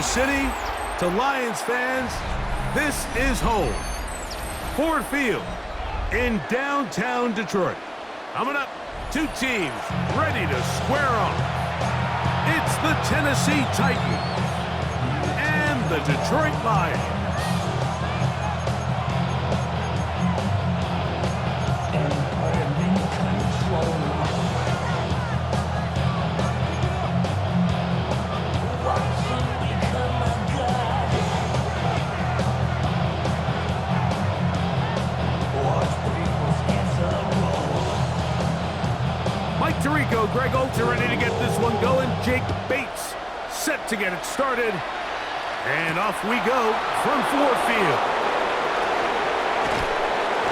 City, to Lions fans, this is home. Ford Field in downtown Detroit. Coming up, two teams ready to square off. It's the Tennessee Titans and the Detroit Lions. Mike Tirico, Greg Olsen ready to get this one going. Jake Bates set to get it started. And off we go from Ford Field.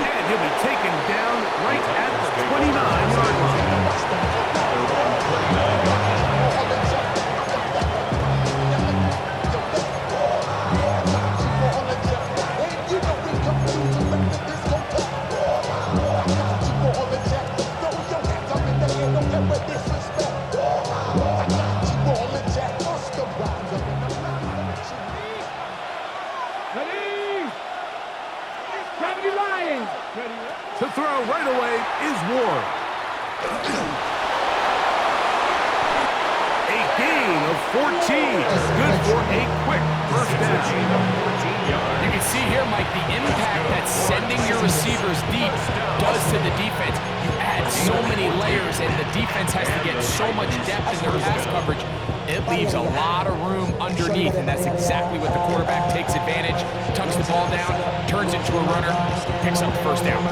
And he'll be taken down right at the 29-yard line. To throw right away is Ward. A gain of 14. Good for a quick first down. You can see here, Mike, the impact that sending your receivers deep does to the defense. You add so many layers, and the defense has to get so much depth in their pass coverage. It leaves a lot of room underneath, and that's exactly what the quarterback takes advantage. Tucks the ball down, turns into a runner, picks up the first down.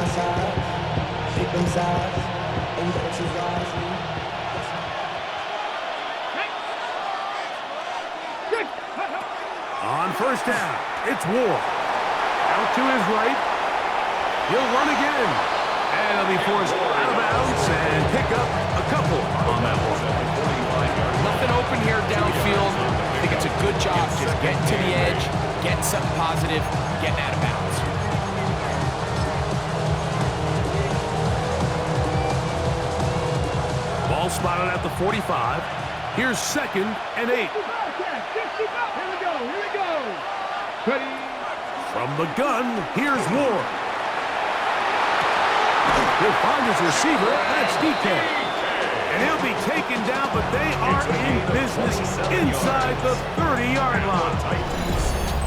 On first down, it's Ward. Out to his right. He'll run again. And he'll be forced out of bounds and pick up a couple on that one. Nothing open here downfield. I think it's a good job just getting to the edge, getting something positive, getting out of bounds. Ball spotted at the 45. Here's 2nd and 8. From the gun, here's Ward. He'll find his receiver. That's DK. And he'll be taken down, but they are in business inside the 30-yard line.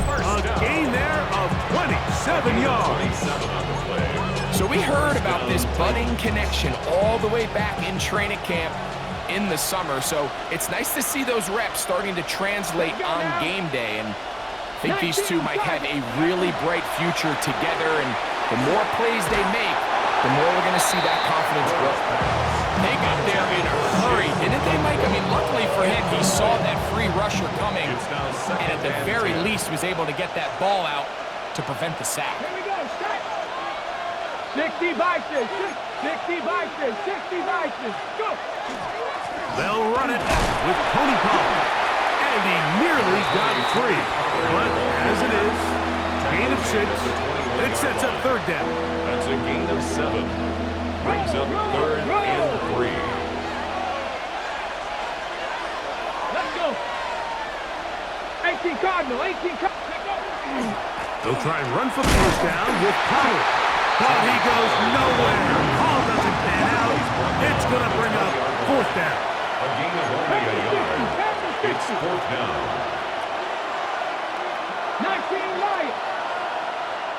A gain there of 27 yards. So we heard about this budding connection all the way back in training camp in the summer. So it's nice to see those reps starting to translate on game day. And I think these two might have a really bright future together. And the more plays they make, the more we're going to see that confidence grow. They got there in a hurry, didn't they, Mike? I mean, luckily for him, he saw that free rusher coming, and at the very least was able to get that ball out to prevent the sack. Here we go, set. 60 boxes, 60 boxes, 60 boxes, go. They'll run it with Tony Pollard. And he nearly got free. But as it is, gain of 6. It sets up third down. That's a gain of 7. Brings up 3rd and 3. Let's go. 18 Cardinal, 18 Cardinal. They'll try and run for the first down with Pollard. But he goes nowhere. Ball doesn't pan out. It's going to bring up 4th down. A gain of only a yard. It's 4th down. 19 right.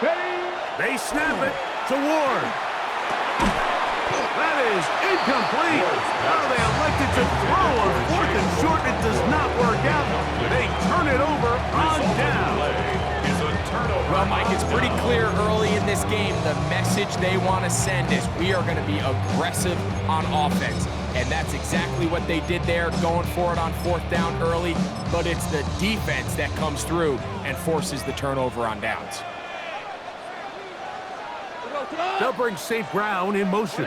Ready? They snap it to Ward. That is incomplete. Now they elected to throw on 4th and short. It does not work out. They turn it over on down. Well, Mike, it's pretty clear early in this game the message they want to send is we are going to be aggressive on offense. And that's exactly what they did there, going for it on 4th down early. But it's the defense that comes through and forces the turnover on downs. They'll bring St. Brown in motion.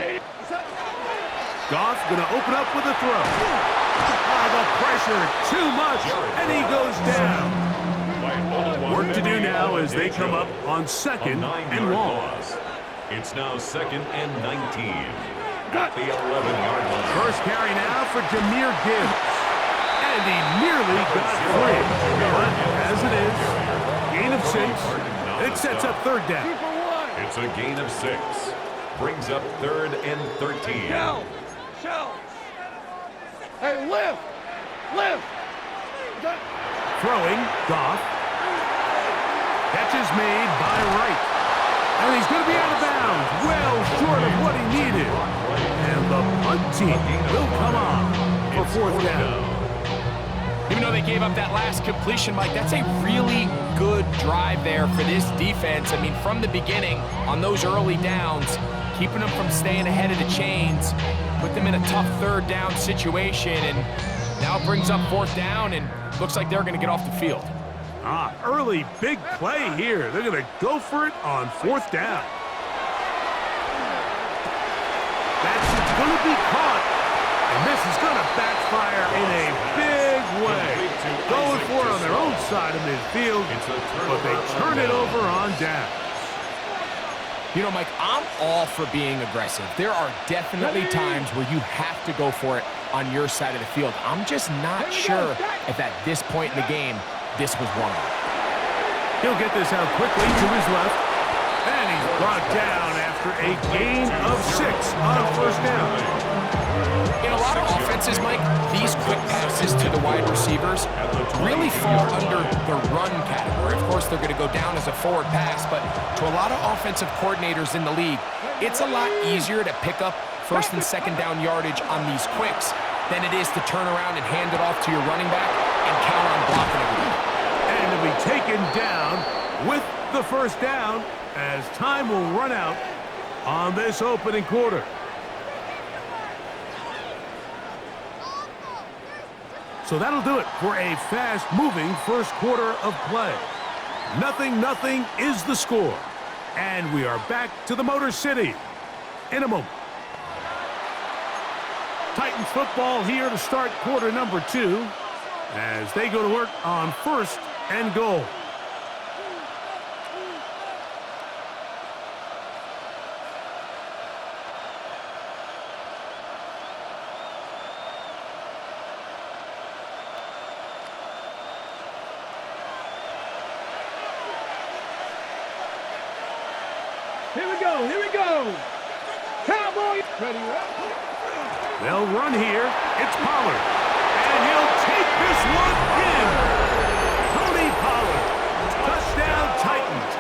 Goff going to open up with a throw. The pressure, too much, and he goes down. Work to do now as they come up on 2nd and long. It's now 2nd and 19 at the 11-yard line. First carry now for Jahmyr Gibbs. And he nearly got free. But third down. Keeper one. It's a gain of 6. Brings up 3rd and 13. Shell. Hey, lift. Lift. Throwing, Goff. Catch is made by Wright. And he's going to be out of bounds. Well short of what he needed. And the punt team will come on for fourth down. Even though they gave up that last completion, Mike, that's a really good drive there for this defense. I mean, from the beginning, on those early downs, keeping them from staying ahead of the chains, put them in a tough third down situation, and now it brings up fourth down, and looks like they're going to get off the field. Early big play here. They're going to go for it on fourth down. That's going to be caught, and this is going to backfire in a big way. Going for it on their own side of midfield, but they turn it over on down. You know, Mike, I'm all for being aggressive. There are definitely times where you have to go for it on your side of the field. I'm just not sure if at this point in the game, this was one of them. He'll get this out quickly to his left, and he's brought down after a gain of 6 on first down. In a lot of offenses, Mike, these quick passes to the wide receivers really fall under the run category. Of course, they're going to go down as a forward pass, but to a lot of offensive coordinators in the league, it's a lot easier to pick up first and second down yardage on these quicks than it is to turn around and hand it off to your running back and count on blocking everything. And to be taken down with the first down as time will run out on this opening quarter. So that'll do it for a fast-moving first quarter of play. 0-0 is the score. And we are back to the Motor City in a moment. Titans football here to start quarter number 2 as they go to work on first and goal. Here we go. Cowboy. Ready, They'll run here. It's Pollard. And he'll take this one in. Tony Pollard. Touchdown Titans.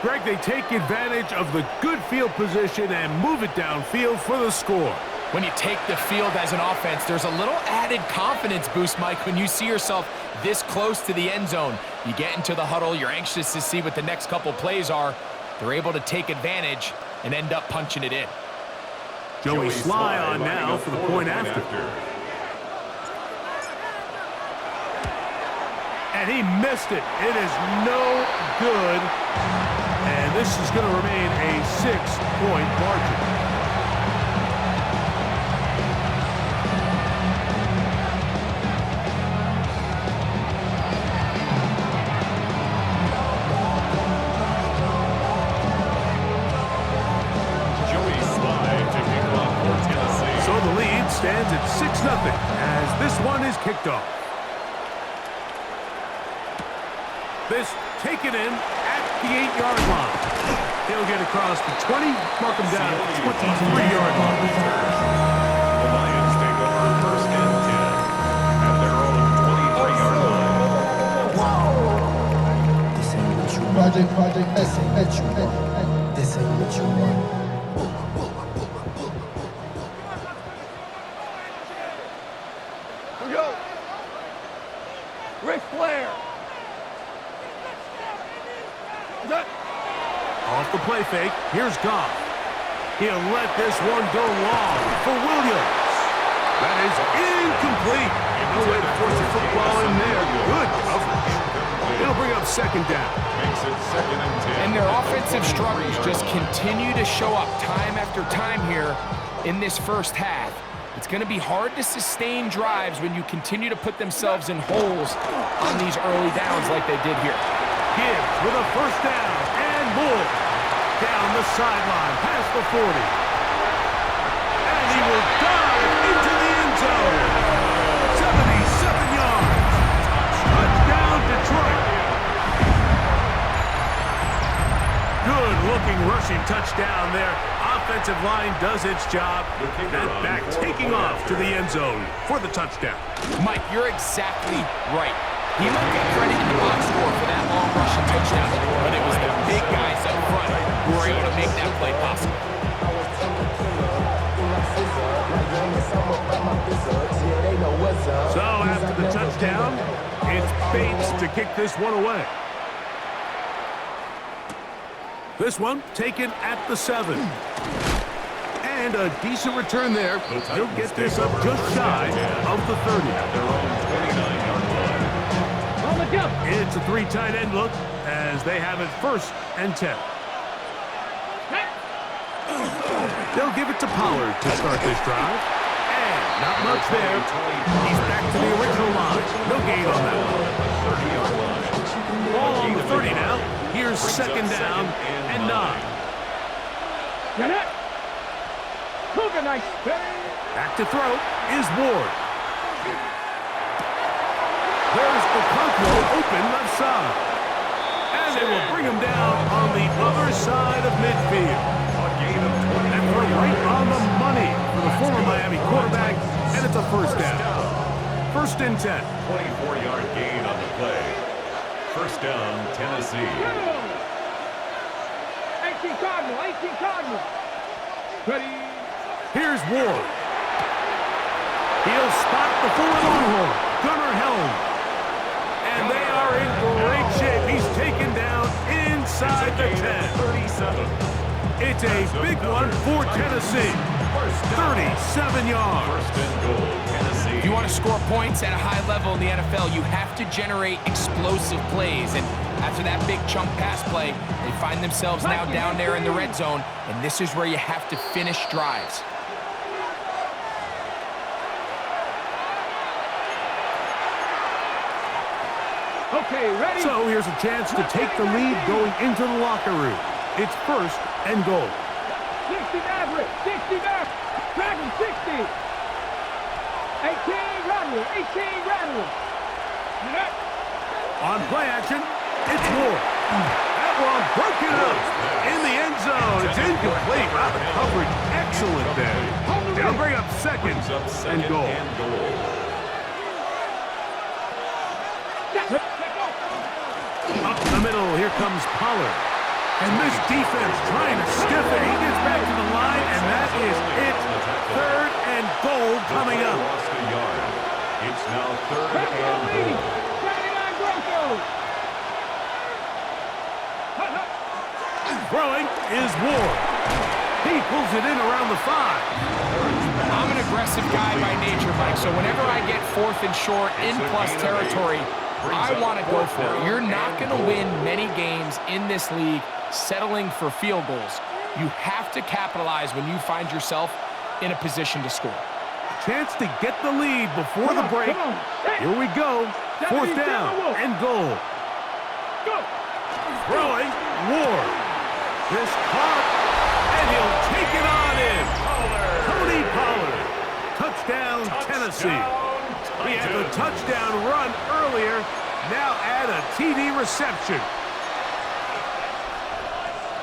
Greg, they take advantage of the good field position and move it downfield for the score. When you take the field as an offense, there's a little added confidence boost, Mike, when you see yourself this close to the end zone. You get into the huddle, you're anxious to see what the next couple plays are. They're able to take advantage and end up punching it in. Joey Sly on now for the point after. And he missed it. It is no good. And this is going to remain a 6-point margin. Stands at 6-0 as this one is kicked off. This taken in at the 8-yard line. He'll get across the 20, mark him down at the 23-yard line. The Lions take over first and 10 at their own 23-yard line. This ain't what you want. Project, this ain't what you want. This ain't what you want. Off the play fake, here's Goff. He'll let this one go long for Williams. That is incomplete. No way to force the football in there. Good coverage. It'll bring up second down. Makes it 2nd and 10. And their offensive struggles just continue to show up time after time here in this first half. It's going to be hard to sustain drives when you continue to put themselves in holes on these early downs like they did here. Gibbs with a first down and more. Down the sideline, past the 40. And he will dive into the end zone. 77 yards. Touchdown, Detroit. down there. Offensive line does its job. That back taking off to the end zone for the touchdown. Mike, you're exactly right. He might get credit in the box score for that long rushing touchdown, but it was the big guys up front who were able to make that play possible. So after the touchdown, it's Bates to kick this one away. This one taken at the 7. And a decent return there. He'll get this up just shy of the 30. It's a 3 tight end look as they have it 1st and 10. They'll give it to Pollard to start this drive. And not much there. He's back to the original line. No gain on that one. Ball on the 30 now. Here's 2nd down and 9. Get it. Cougar nice. Back to throw is Ward. There's the Conquo open left side. And they will bring him down on the other side of midfield. And we're right on the money for the former Miami quarterback, and it's a 1st down. 1st and 10. 24-yard gain on the play. 1st down, Tennessee. 18 Cardinal, 18 Cardinal. Ready. Here's Ward. He'll spot the full Longhorn, Gunnar Helm. And they are in great shape. He's taken down inside the 10. 37. It's a big one for Tennessee. 37 yards. 1st and goal, Tennessee. If you want to score points at a high level in the NFL, you have to generate explosive plays. And after that big chunk pass play, they find themselves now down there in the red zone. And this is where you have to finish drives. Okay, ready. So here's a chance to take the lead going into the locker room. It's 1st and goal. 60 Maverick, 60 Maverick, Dragon 60. 18 Rattler, 18 Rattler. On play action, it's Ward. That one broken up in the end zone. It's incomplete. Wow, the coverage excellent there. It'll bring up 2nd and goal. Up the middle, here comes Pollard. And this defense trying to stiff it. He gets back to the line, and that is it. 3rd and goal coming up. Lost a yard. It's now 3rd and goal. 79 Broncos. Throwing is Ward. He pulls it in around the 5. I'm an aggressive guy by nature, Mike, so whenever I get 4th and short in plus territory, I want to go for it. You're not going to win many games in this league settling for field goals. You have to capitalize when you find yourself in a position to score. Chance to get the lead before the break. Here we go. 4th down and goal. Throwing, Ward. This caught, and he'll take it on in. Tony Pollard. Touchdown, Tennessee. He had the touchdown run earlier. Now add a TD reception.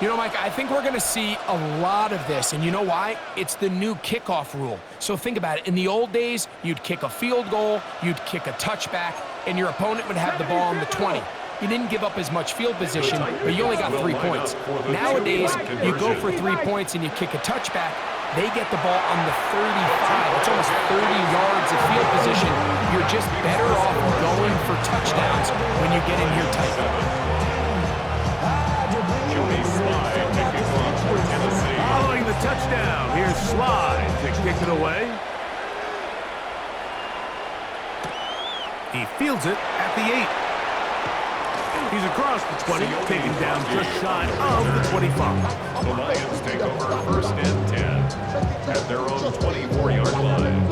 You know, Mike, I think we're going to see a lot of this, and you know why? It's the new kickoff rule. So think about it. In the old days, you'd kick a field goal, you'd kick a touchback, and your opponent would have the ball on the 20. You didn't give up as much field position, but you only got 3 points. Nowadays, you go for 3 points and you kick a touchback, they get the ball on the 35. It's almost 30 yards of field position. You're just better off going for touchdowns when you get in here tight. Following the touchdown, here's Slide to kick it away. He fields it at the 8. He's across the 20, taken down just shy of the 25. The Lions take over 1st and 10 at their own 24-yard line.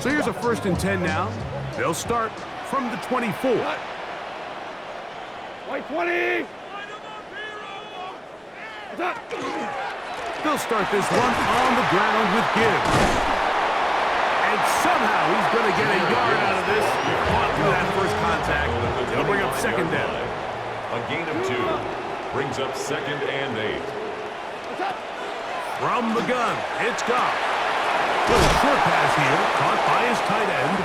So here's a 1st and 10 now. They'll start from the 24. White 20. They'll start this one on the ground with Gibbs. And somehow he's going to get a yard out of this. Caught through that first contact. It'll bring up 2nd down. A gain of 2 brings up 2nd and 8. From the gun, it's Goff. Little short pass here, caught by his tight end.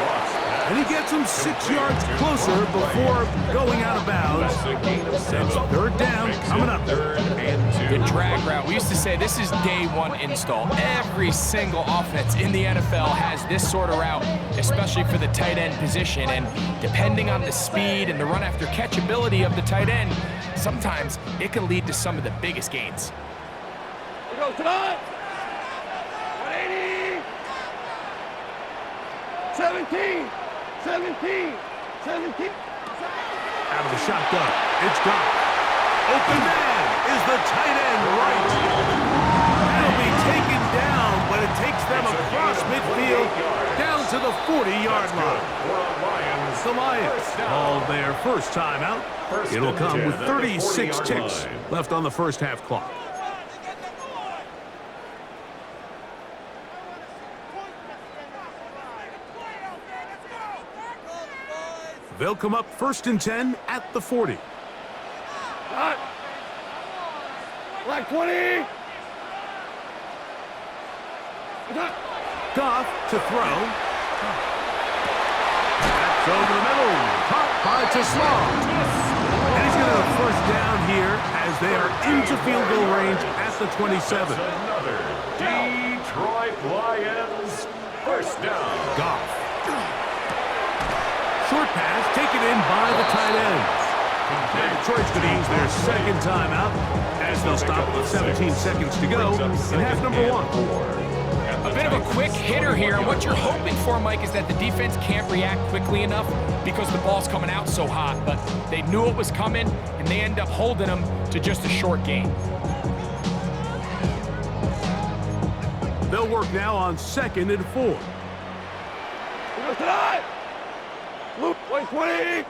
And he gets him 6 yards closer before going out of bounds. It's third down coming up. The drag route. We used to say this is day one install. Every single offense in the NFL has this sort of route, especially for the tight end position. And depending on the speed and the run after catch ability of the tight end, sometimes it can lead to some of the biggest gains. We go tonight. 180. 17. 17. Out of the shotgun, it's Goff. Open man is the tight end right. That'll be taken down, but it takes them across midfield down to the 40-yard line. The Lions call their first timeout. It'll come with 36 ticks left on the first half clock. They'll come up 1st and 10 at the 40. Black 20. Goff to throw. That's over the middle. Caught by Tesla. And he's going to have first down here as they are into field goal range at the 27. Another Detroit Lions first down. Goff. Short pass taken in by the tight end. And Detroit's going to use their second timeout as they'll stop with 17 seconds to go in half number 1. A bit of a quick hitter here, and what you're hoping for, Mike, is that the defense can't react quickly enough because the ball's coming out so hot, but they knew it was coming, and they end up holding them to just a short gain. They'll work now on 2nd and 4. We go tonight. Luke, 20.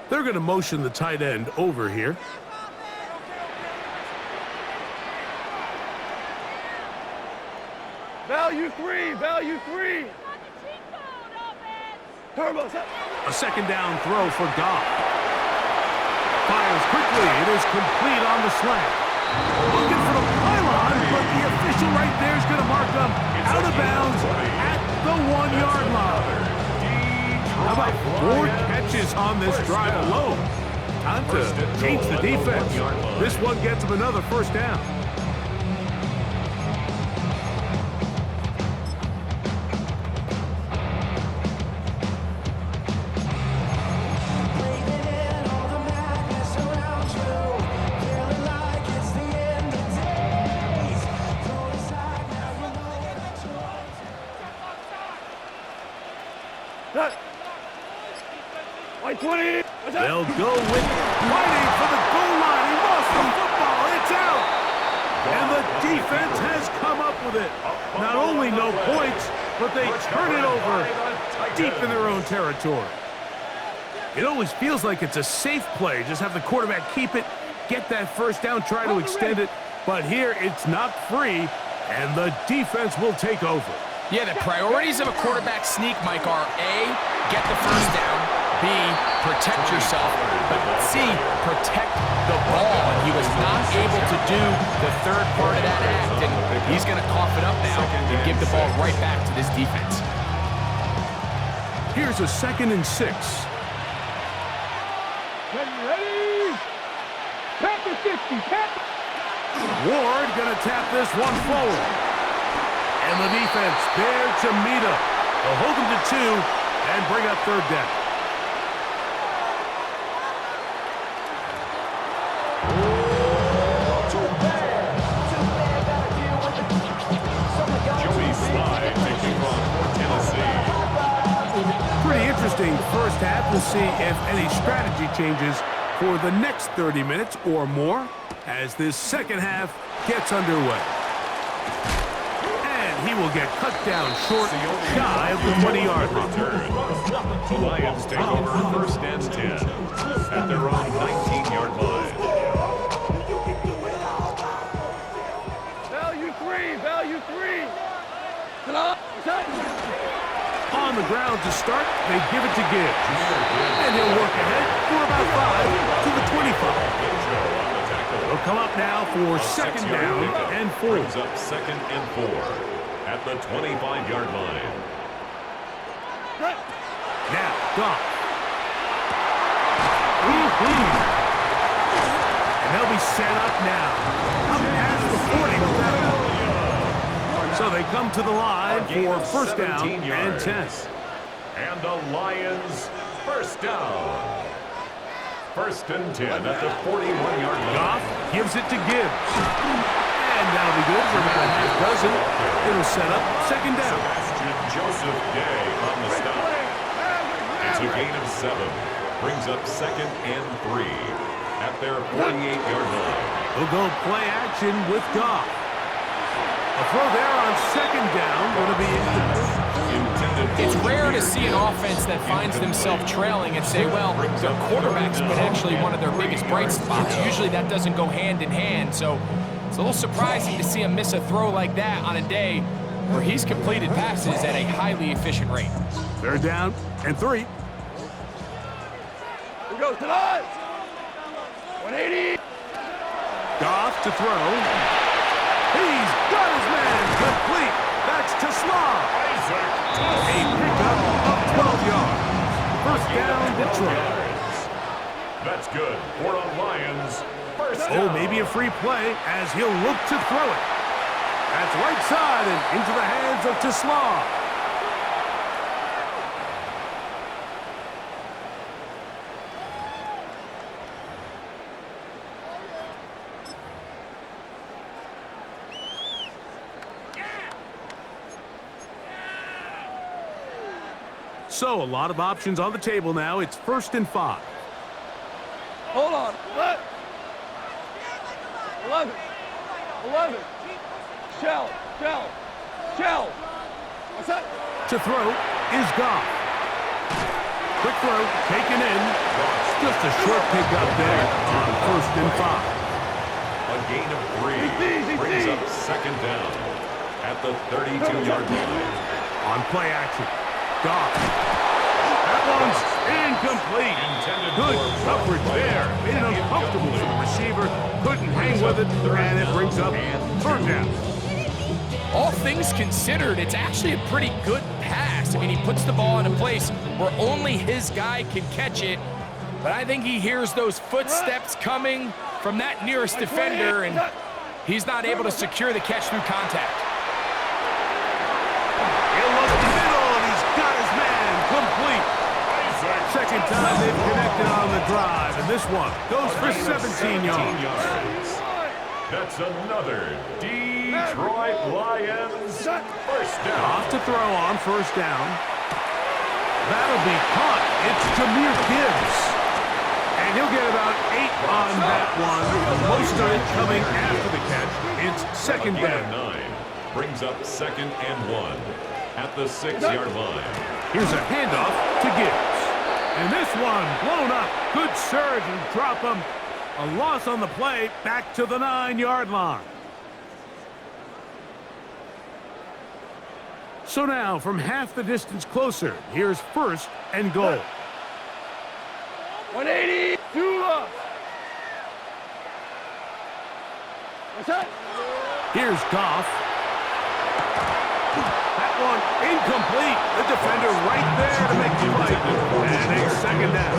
They're going to motion the tight end over here. Value 3. Turbo. A second down throw for Goff. Fires quickly. It is complete on the slant. Looking for the pylon, but the official right there is going to mark them out of bounds at the 1-yard line. How about 4 catches on this drive alone? Time to change the defense. This one gets them another first down. White 20. They'll go with fighting for the goal line. He lost the football. It's out. And the defense has come up with it. Not only no points, but they turn it over deep in their own territory. It always feels like it's a safe play. Just have the quarterback keep it, get that first down, try to extend it. But here it's not free, and the defense will take over. Yeah, the priorities of a quarterback sneak, Mike, are A, get the first down, B, protect yourself, but C, protect the ball. And he was not able to do the third part of that act, and he's going to cough it up now and give the ball right back to this defense. Here's a 2nd and 6. Ready? Panther 50. Ward going to tap this one forward. And the defense there to meet him. They'll hold him to 2 and bring up third down. Pretty interesting first half. We'll see if any strategy changes for the next 30 minutes or more as this second half gets underway. He will get cut down short, shy of the 20-yard line. The Lions take over 1st and 10 at their own 19-yard line. Value 3. On the ground to start, they give it to Gibbs. And he'll work ahead for about 5 to the 25. They'll come up now for second down and 4. Brings up second and 4 at the 25-yard line. Now, Goff. And they'll be set up now. Up past the 40 with that ball. So they come to the line for first down and 10. And the Lions first down. First and 10 at the 41-yard line. Goff gives it to Gibbs. And that'll be good for about a half dozen. It'll set up second down. Sebastian Joseph Day on the stop. It's a gain of 7. Brings up second and 3 at their 48-yard line. We'll go play action with Goff. A throw there on second down, going to be incomplete. It's rare to see an offense that finds themselves trailing and say, well, their quarterback's been actually one of their biggest bright spots. Usually that doesn't go hand in hand, so it's a little surprising to see him miss a throw like that on a day where he's completed passes at a highly efficient rate. Third down and 3. Here goes to the 180. Goff to throw. He's got his man complete. That's to Slaw. A pickup of 12 yards. First down, Detroit. That's good for a Lions first down. Oh, maybe a free play as he'll look to throw it. That's right side and into the hands of Slaw. So, a lot of options on the table now. It's first and 5. Hold on. What? 11. 11. Shell. What's that? To throw is Goff. Quick throw, taken in. Just a short pickup there on first and 5. A gain of 3 brings up second down at the 32-yard line. On play action, Goff. That one's incomplete. Good coverage there. Made it uncomfortable for the receiver. Couldn't hang with it, and it brings up third down. All things considered, it's actually a pretty good pass. I mean, he puts the ball in a place where only his guy can catch it, but I think he hears those footsteps coming from that nearest defender, and he's not able to secure the catch through contact. He'll look in the middle, and he's got his man complete. Second time they've connected on the drive, and this one goes for 17 yards. That's another Detroit Lions first down. Off to throw on first down. That'll be caught. It's Jahmyr Gibbs. And he'll get about 8 on that one. Most of it coming after the catch. It's second A gain of down. 9 brings up second and 1 at the 6-yard line. Here's a handoff to Gibbs. And this one blown up. Good surge and drop him. A loss on the play, back to the 9-yard line. So now, from half the distance closer, here's first and goal. 180. Dula. What's that? Here's Goff. That one incomplete. The defender right there to make the play. And a second down.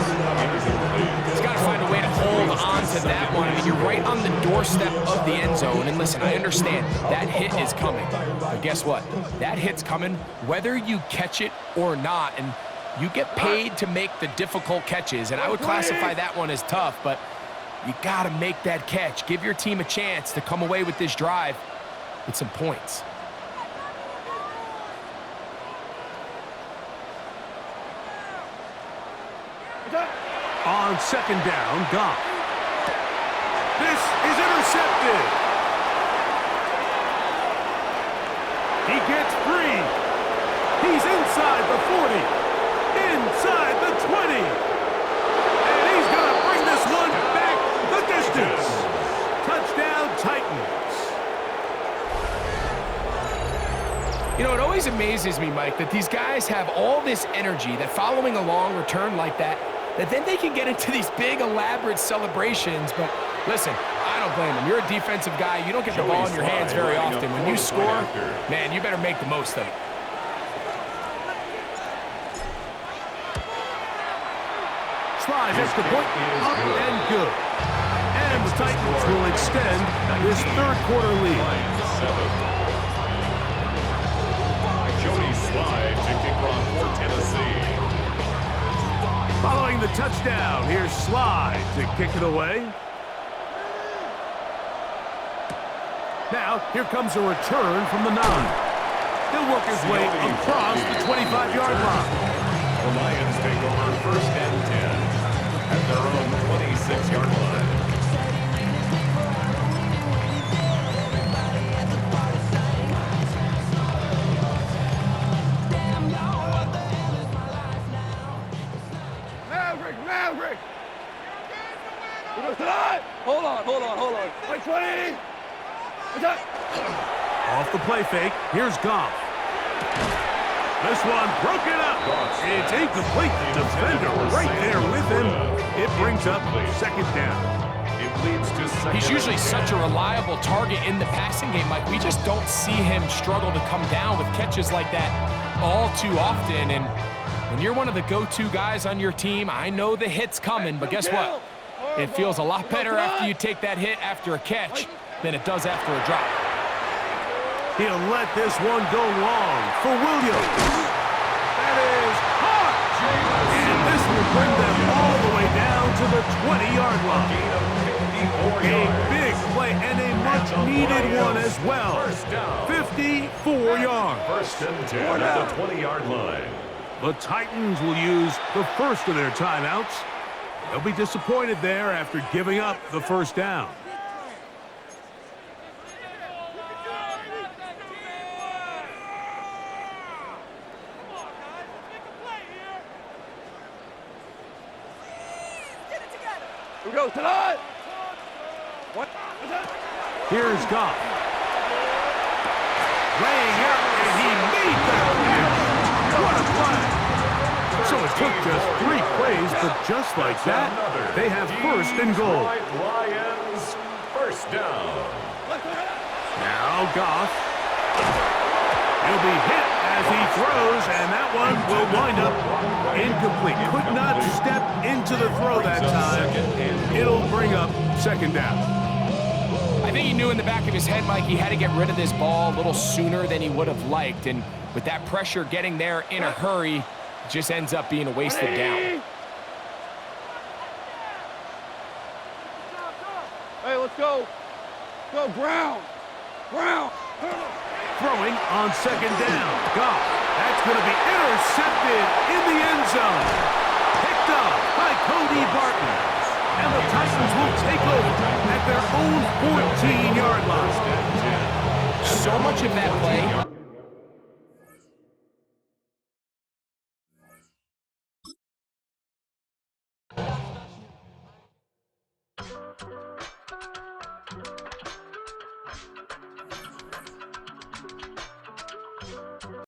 He's got to find a way to hold on to that one. I mean, you're right on the doorstep of the end zone. And listen, I understand that hit is coming. But guess what? That hit's coming whether you catch it or not. And you get paid to make the difficult catches. And I would classify that one as tough, but you got to make that catch. Give your team a chance to come away with this drive with some points. On second down, Goff. This is intercepted. He gets free. He's inside the 40. Inside the 20. And he's going to bring this one back the distance. Touchdown, Titans. You know, it always amazes me, Mike, that these guys have all this energy that following a long return like that then they can get into these big, elaborate celebrations, but Listen, I don't blame him. You're a defensive guy. You don't get the ball in your hands very often. When you score, man, you better make the most of it. Slides extra point, up and good. And the Titans will extend this third-quarter lead. Jody Slide to kick off for Tennessee. Following the touchdown, here's Slide to kick it away. Now, here comes a return from the 9. He'll work his way across the 25-yard line. The Lions take over first and 10 at their own 26-yard line. Maverick! Hold on. Wait, 20! Off the play fake, here's Goff. This one broken up. It's incomplete. The defender right there with him. It brings up second down. It leads to second. He's usually such a reliable target in the passing game, Mike. We just don't see him struggle to come down with catches like that all too often. And when you're one of the go-to guys on your team, I know the hit's coming, but guess what? It feels a lot better after you take that hit after a catch than it does after a drop. He'll let this one go long for Williams. That is hot. And this will bring them all the way down to the 20-yard line. A big play and a much-needed one as well. 54 yards. First and 10 at the 20-yard line. The Titans will use the first of their timeouts. They'll be disappointed there after giving up the first down. Here we go, tonight! Here's Goff. Laying out, and he made that catch. What a play. So it took just 3 plays, but just like that, they have first and goal. Lions, first down. Now Goff. He'll be hit as he throws, and that one will wind up incomplete. Could not step into the throw that time. It'll bring up second down. I think he knew in the back of his head, Mike, he had to get rid of this ball a little sooner than he would have liked. And with that pressure getting there in a hurry, it just ends up being a wasted down. Hey, let's go. Go, Brown. Throwing on second down. Goff. That's going to be intercepted in the end zone. Picked up by Cody Barton. And the Titans will take over at their own 14-yard line. So much of that play